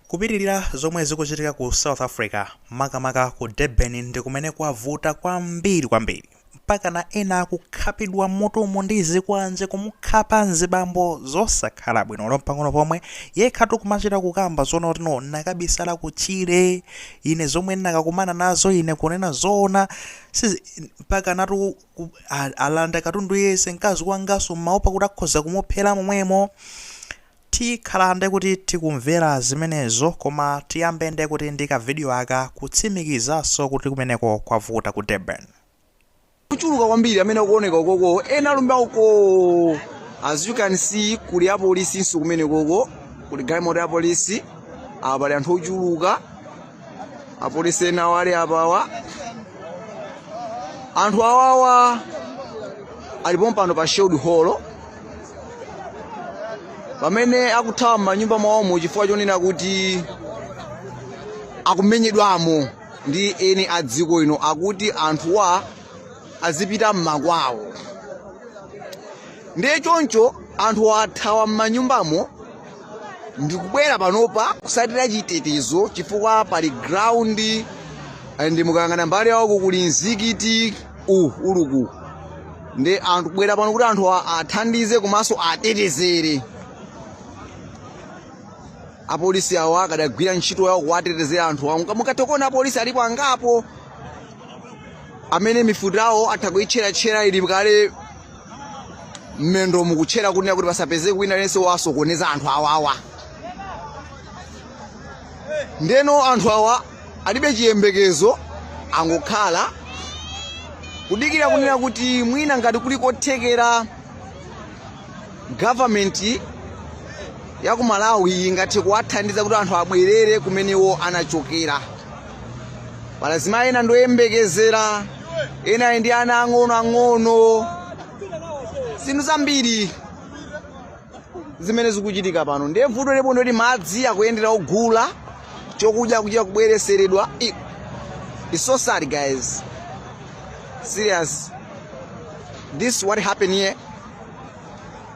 Kupitirira zomwe zikuchitika ku South Africa makamaka ku Durban ndi kumene kwavuta kwambiri mpaka na ena akukhapidwa motomo ndi zikwanje kumukhapa nzibambo zosakhala bwino lompang'ono pomwe yekhatu kumachita kukamba zona tino nakabisala kuchire ine zomwe nakakumana nazo ine kunena zona mpaka natu alanda katundu yese mkazi wangaso maopa kuti akhoza kumuphera momwemo. Tikhalande kuti tikumvera zimenezo koma tiyambe nde kuti ndika video aka kutsimikizaso kuti kumeneko kwavuta ku Durban. Kuchuluka kwambiri amene akuoneka ukoko ena alumba uko, as you can see kuli ya polisi inso kumene koko kuli galimoto ya polisi apa ali anthu ochuluka apolisi ena wale apawa anthu awawa alipo mpano pa Shield Hall pamene akuthawa m'manyumba mwawomo chifukwa chonena kuti akumenyedwamo ndi eni a dziko ino akuti anthuwa azipita m'makwawo. Ndiye choncho anthu athawa m'manyumbamo ndikubwera panopa kusatira chitetezo chifukwa pali ground ndi mukayang'ana mbali yawo kuli mzikiti uluku. Ndi anthu kubwera pano kuti anthu athandize komanso atetezere. Apolisi awa akadagwira ntchito yawo kuwatetezera anthu awo. Mukatokona apolisi alipo angapo amene mifuti yawo atha kuitcheratchera ili kale mmendo mukutchera kunena kuti pasapeze wina lense wasokoneza anthu awawa. Ndeno anthu awa alibe chiyembekezo angokhala kudikira kunena kuti mwina ngati kuli kothekera government ya ku Malawi ingathe kuwathandiza kuti anthu abwerere kumenewo anachokera. Palazima ena ndoyembekezera ena ndi ana ang'ono zinthu zambiri zimene zikuchitika pano. Ndiye vuto lepo ndoti madzi akuyendera ogula chokudya kuchita kubwereseredwa. It's so sad guys, serious. This what happened here.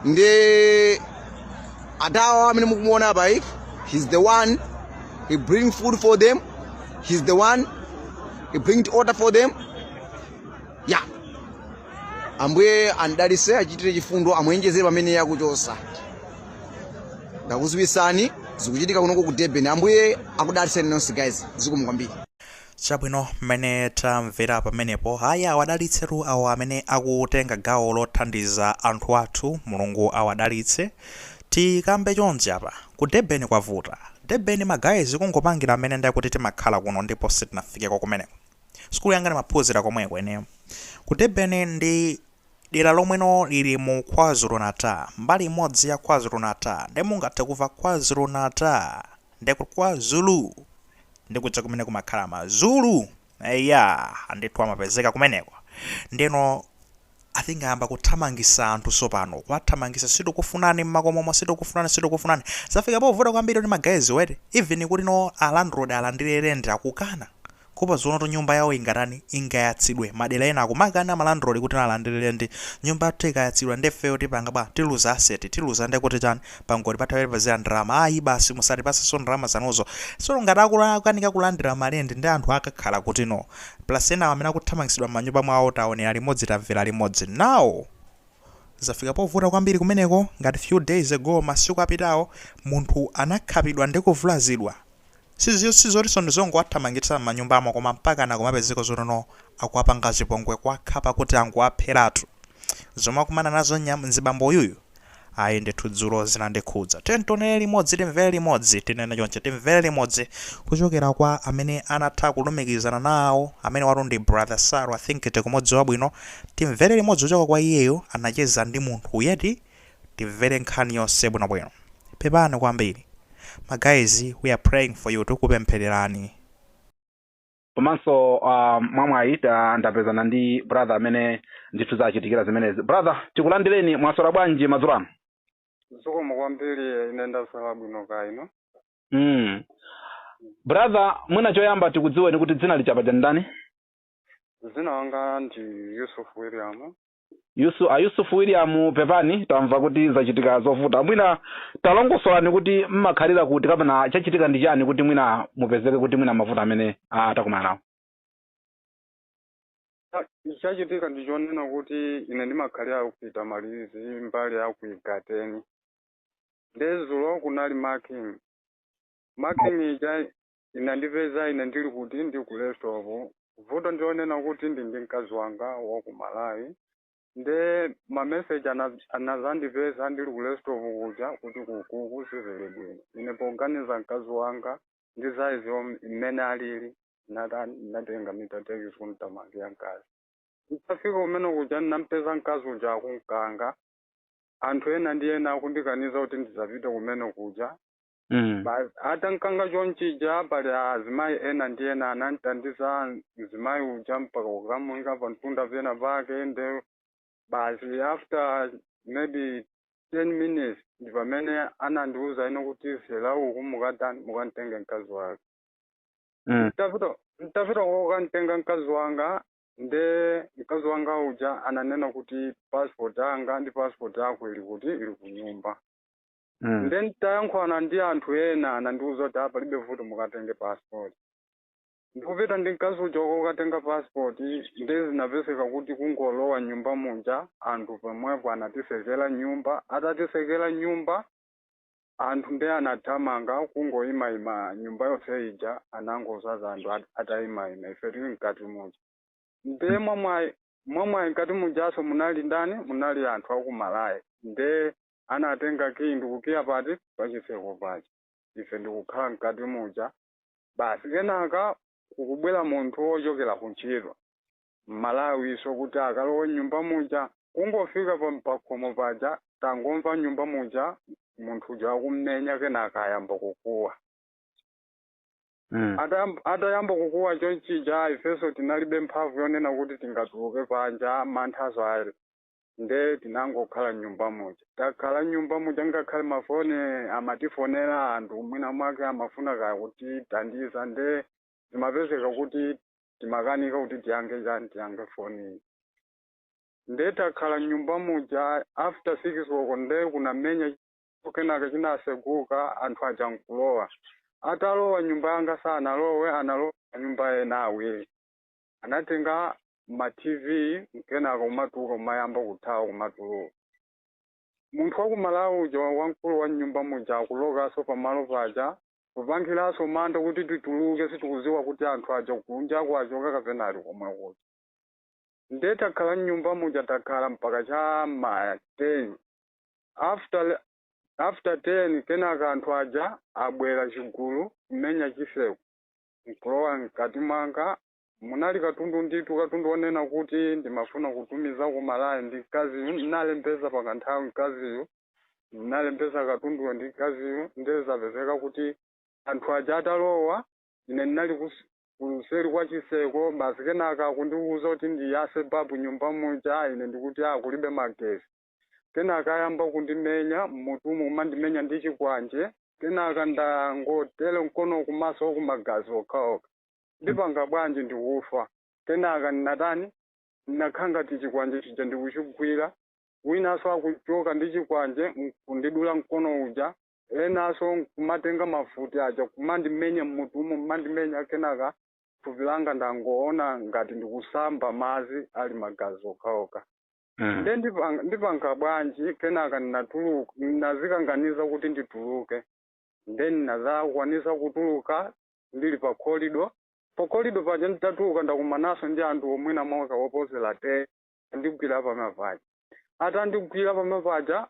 Ndi adawa amene mukumuona apa he's the one he bring food for them, he's the one he bring order for them. Yeah, ambuye andalise achitire chifundo amwenjezere pamene yakuchosa. Ndakuzibisani zikuchitika kunoko ku Durban. Ambuye akudaliseni nonse guys, zikumkwambiri. Chabwino mmene tamvera pamenepo haya awadalitseru awo amene akutenga gawo lothandiza anthu athu, mulungu awadalitse. Tikambe chonje apa ku Durban kwavuta. Durban magayizi kungopangira amene ndakuti timakhala kuno ndipo sitinafikeko kumeneko. Skulu yanga maphunzira komweko eneyo. Ku Durban ndi dera lomweno lili mu KwaZulu-Natal, mbali imodzi ya KwaZulu-Natal. Ndi mungathe kuva KwaZulu-Natal ndi KwaZulu ndi kuja kumene kumakhala mazulu. Eya andithu amapezeka kumeneko. Ndeno I think amba kuthamangisa anthu sopano kwathamangisa situkufunani mmakomomo situkufunani zafika povuta kwambiri ndi magayizi wete even kuti no alandroad alandire rent akukana kupa zona to nyumba yawo ingatani ingayatsidwe madera ena akumakana malandroad kuti alandire rent nyumba yathu ikayatsidwa ndefeyo tipanga ba tiluza asset tiluza ndekuti chani pangoti pathawere pazira ndrama ayi basi musati pasaso ndrama zanuzo so ngati akukanika kulandira malende ndi anthu akakhala kuti no plus ena amene akuthamangisidwa m'manyumba mwawo taonera limodzi tamvera limodzi. Now zafika povuta kwambiri kumeneko ngati few days ago masiku apitawo munthu anakhapidwa ndi kuvulazidwa. Sizotiso ndizongo athamangitsa m'manyumbamo koma mpaka na kumapezeka zonono akuapanga chipongwe kwakhapa kuti anguapheratu. Zomwe akumana nazo nzibambo uyuyu ayi ndithu dzulo zinandikhudza. Tentonere limodzi timvere limodzi tinene chonche timvere limodzi kuchokera kwa amene anatha kulumikizana nawo amene watu ndi brother Saro. I think tikumodzi wabwino timvere limodzi kuchoka kwa iyeyo anacheza ndi munthu yeti timvere nkhani yonse bwinobwino. Pepani kwambiri magayizi, we are praying for you, tikupemphererani. Komanso mwamwayita ndapezana ndi brother amene ndithu zachitikira zimenezi. Brother tikulandireni mwasora bwanji mazurano? Zikomo kwambiri ine ndasala bwino kaino. Brother mwina choyamba tikudziweni kuti dzina lichapa ndani? Zina wanga ndi Yusuf William. Yusufu William Pepani tamva kuti zachitika zovuta mwina talongosolani kuti mmakhalira kuti kapena chachitika ndi chani kuti mwina mupezeke kuti mwina mavuto amene atakumana nawo. Chachitika ndichonena kuti ine ndimakhalira kupita Malizi mbali ya ku Igateni. Ndezulo kunali marking ija inandipeza ine ndili kuti ndi ku Lestovo. Vuto ndionena kuti ndi mkazi wanga wa ku Malawi. Nde ma message anazandipeza ndili ku Lestovo kuja kuti kuku sizili bwino. Ine poganiza mkazi wanga ndi zaizo mmene alili natenga mitatekizi kunitamangira mkazi. Nditafika umene kuja nampeza mkazi uja akunkanga. Anthu ena ndi ena akundikaniza kuti ndizapita kumene kuja. Ata nkanga chonchija pali azimayi ena ndi ena ananditandiza mzimayi uja mpaka kukamuyika pa mtunda pena pake. Nde basi after maybe 10 minutes ndi pamene anandiuza ino kuti sela uku mukantenge mkazi wake. Ntafita kukantenga mkazi wanga. Nde mkazi wanga uja ananena kuti passport yanga ndi passport yako ili kuti ili kunyumba. Nde ntayankhwana ndi anthu ena anandiuza kuti apa libe vuto mukatenge passport. Ndikupita ndi mkazi uja kukatenga passport. Nde zinapezeka kuti kungolowa nyumba muja anthu pamwepo anatisekera nyumba. Atatisekera nyumba anthu nde anathamanga kungoyimayima nyumba yonse ija anangozaza anthu atayimayima ife tili mkati muja. Nde mwamwayi mkati mujaso munali ndani? Munali anthu aku Malawi. Nde anatenga kindu kukiya pati pachiseko pachi. Ife ndikukhala mkati muja. Basi kenaka kukubwera munthu wochokera kuntchito Malawi so kuti akalowe nyumba muja. Kungofika pakhomo paja tangomva nyumba muja munthu uja akummenya kenaka ayamba kukuwa. Atayamba kukuwa chonchija ifeso tinalibe mphamvu yonena kuti tingatuluke panja manthazo ali. Nde tinangokhala nyumba muja. Takhala nyumba muja ngakhale mafoni amatifonera anthu mwina mwake amafuna kaya kuti tandiza. Nde zimapezeka kuti timakanika kuti tiyange foni. Nde takhala nyumba muja after 6 o'clock nde kunamenya kenaka chinaseguka anthu aja nkulowa. Atalowa nyumba yanga sanalowe analowa nyumba ena awiri. Anatenga ma TV kenaka kumatuka kumayamba kuthawa kumatuluka. Munthu wa ku Malawi uja wamkulu wa nyumba muja akulokaso pamalo paja kupangiranso manda kuti tituluke situkuziwa kuti anthu aja kunja kwachoka kapena ali komwe kuti. Nde takhala nyumba muja takhala mpaka cha ma 10. After 10 kenaka anthu aja abwera chigulu mmenya chiseko. Nkulowa mkati mwanga munali katundu onena kuti ndimafuna kutumiza ku Malawi ndi mkaziyu. Ndinalembeza pakanthawi mkaziyu. Ndinalembeza katundu ndi mkaziyu. Nde zapezeka kuti anthu aja atalowa ine ndinali kuseri kwa chiseko. Basi kenaka kundiuza kuti ndiyase babu nyumba muja ine ndikuti kulibe magesi. Kenaka ayamba kundimenya mutumu kumandimenya ndi chikwanje. Kenaka ndangotele mkono kumaso kumagazi okhaokha. Ndipanga bwanji ndikufa. Kenaka ndinatani ndinakhanga ti chikwanje chija ndikuchigwira. Winaso akuchoka ndi chikwanje kundidula mkono uja. Enaso kumatenga mafuti aja kumandimenya mutumu kumandimenya. Kenaka thupi langa ndangoona ngati ndikusamba mazi ali magazi okhaokha. Nde ndipanga bwanji kenaka ndinatuluka ndinazikanganiza kuti ndituluke. Nde ndinazakwanisa kutuluka ndili pa corridor. Pa corridor paja nditatuluka ndakumanaso ndi anthu omwina mwaka woposera 10 ndigwira pamapaja. Atandigwira pamapaja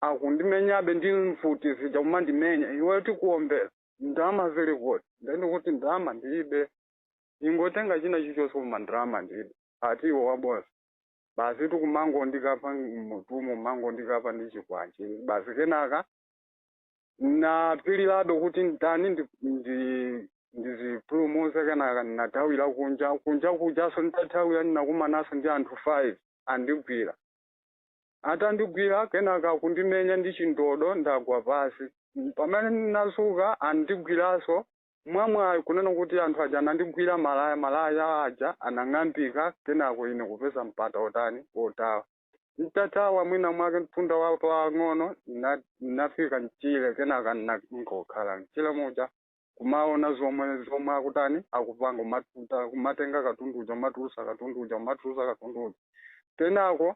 akundimenyabe ndi mfuti zija kumandimenya. Iwe tikuombera ndalama zili kuti. Nde ndikuti ndalama ndilibe. Ingotenga china chichonse koma ndalama ndilibe. Ati iwo wabosa. Basi tukumango ndikapa mutumu mango ndikapa ndi chikwanje. Basi kenaka napilirabe kuti ndani ndizipulumutse kenaka ndinatawira kunja kujaso nditatawira ndinakumanaso ndi anthu 5 andigwira. Atandigwira kenaka kundimenya ndi chindodo ndagwa pasi. Pamene ndinasuka andigwiraso mwamwayi kunena kuti anthu aja anandigwira malaya aja anang'ambika kenako ine kupeza mpata otani otawa ntatawa mwina mwake mtunda wa pang'ono nafika mchile kenaka nkokhala mchile muja kumaona zomwe akutani akupanga umatuta kumatenga katunduja umatulusa katunduja kenako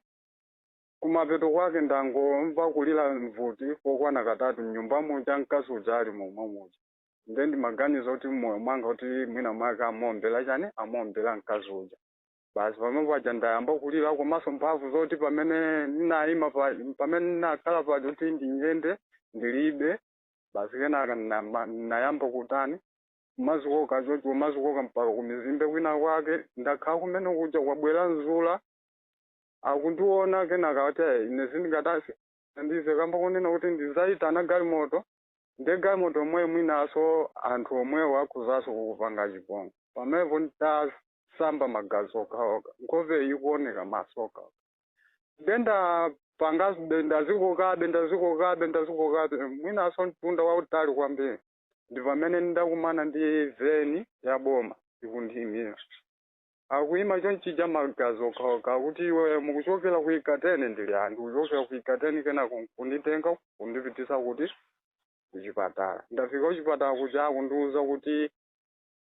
kumapeto kwake ndangomva kulira mvuti kokwana katatu mnyumba muja mkazi uja ali momwe muja nde ndimaganiza kuti mmoyo mwanga kuti mwina mwake amombela mkazi uja basi pamene paja ndayamba kulira komanso mphamvu zoti pamene ndinayima pamene ndinakhala paja kuti ndinyende ndilibe basi kenaka nayamba kutani kumazikoka mpaka kumizimbe kwina kwake ndakhala kumene kuja kwabwera nzula akundiona kenaka kuti ine sindingatasi ndize kamba kunena kuti ndizayitana galimoto nde galimoto omwe mwinaso anthu omwewo akhuzaso kukupanga chipongwe pamenepo ndasamba magazi okhaokha nkhope ikuoneka maso okhaokha nde ndapanga ndazikokabe mwinaso mtunda wautali kwambiri ndi pamene ndakumana ndi veni ya boma ikundiyimira akuyima chonchija magazi okhaokha kuti iwe mukuchokera ku Ikatene ndili ndikuchokera ku Ikatene kenako kunditenga kundipitisa kuti kuchipatala ndafika kuchipatala kuja akundiuza kuti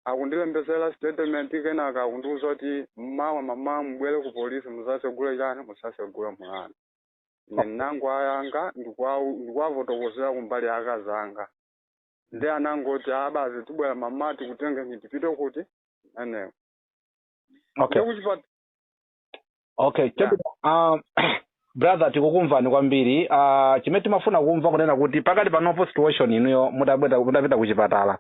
akundilembesera statement kenaka akundiuza kuti mama mubwere ku polisi musasegule chani musasegule mlandu ine nangu ayanga ndikuavotokozera kumbali akazi anga ndi anangoti abazi tibwera mama tikutenge ndipite kuti anewo okay brother tikukumvani kwambiri chimene timafuna kumva kunena kuti pakati panopo situation inuyo mudapita kuchipatala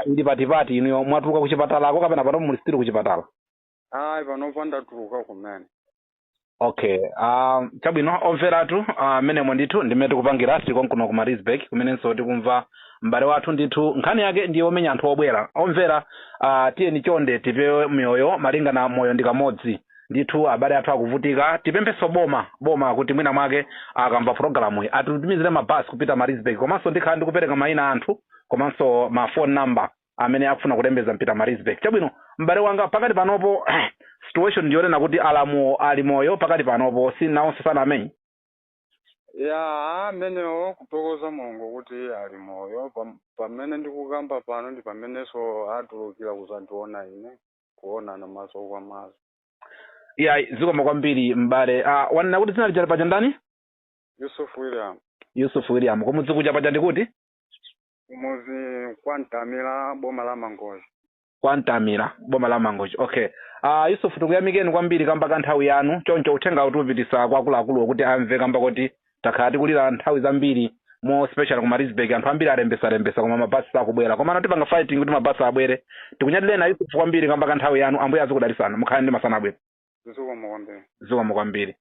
ili patipati inuyo mwatuluka kuchipatalako kapena panopo muli still kuchipatala ayi panopo ndatuluka kumene okay chabwino omveratu menemo ndithu ndimene tikupangira tilikonkuno ku Maritzburg kumenenso tikumva m'bale wathu ndithu nkhani yake ndiye omenya anthu obwera omvera tiyeni chonde tipewe mioyo malingana moyo ndi kamodzi ndithu abale athu akuvutika tipempheso boma kuti mwina mwake akamva programu atitumizire mabasi kupita Maritzburg komanso ndikhala ndikupereka mayina anthu komanso ma phone number amene akufuna kulembeza mpita Maritzburg chabwino m'bale wanga pakati panopo situation ndiyonena kuti alamu ali moyo pakati panopo sinawonse sanamenyi ya amenewo kutokoza Mulungu kuti ali moyo pamene ndikukamba pano ndi pamenenso atulukira kuzandiona ine kuonana maso kwa maso ya zikoma kwambiri m'bale wanena kuti dzina lija paja ndani Yusuf William komudzi kuja paja ndikuti kumuzi Kwantamira boma la Mangochi okay Yusuf tikuyamikeni kwambiri kamba ka nthawi yanu choncho uthenga utupitisa kwa akuluakulu kuti amve kamba kuti takhala tikulira nthawi zambiri mo special ku Maritzburg anthu ambiri alembesa koma mabasi sakubwera koma tipanga fighting kuti mabasi abwere tikunyadirena Yusuf kwambiri kamba ka nthawi yanu ambuye azikudalisana mukhale ndi masana abwera zikomo kwambiri